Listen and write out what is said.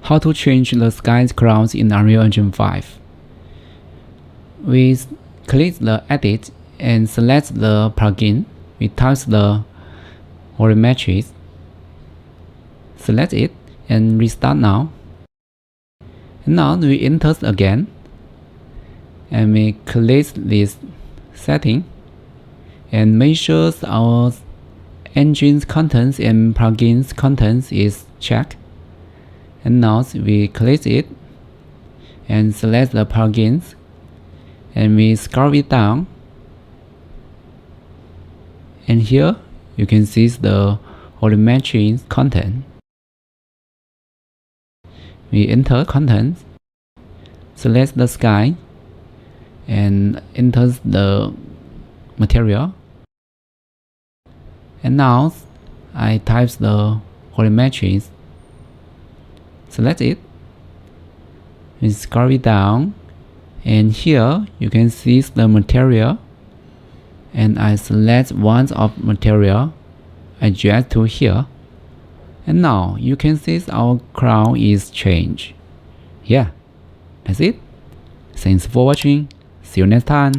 how to change the sky clouds in Unreal Engine 5. We click the Edit and select the plugin. We type the Volumetric. Select it and restart now. And now we enter again. And we click this setting and make sure our engine's contents and plugins contents is checked. And now we click it and select the plugins and we scroll it down, and here you can see the volumetric content. We enter content, select the sky and enter the material, and now I type the volumetric, select it, we scroll it down, and here you can see the material, and I select one of material, I drag to here, and now you can see our cloud is changed. Yeah, that's it. Thanks for watching. See you next time.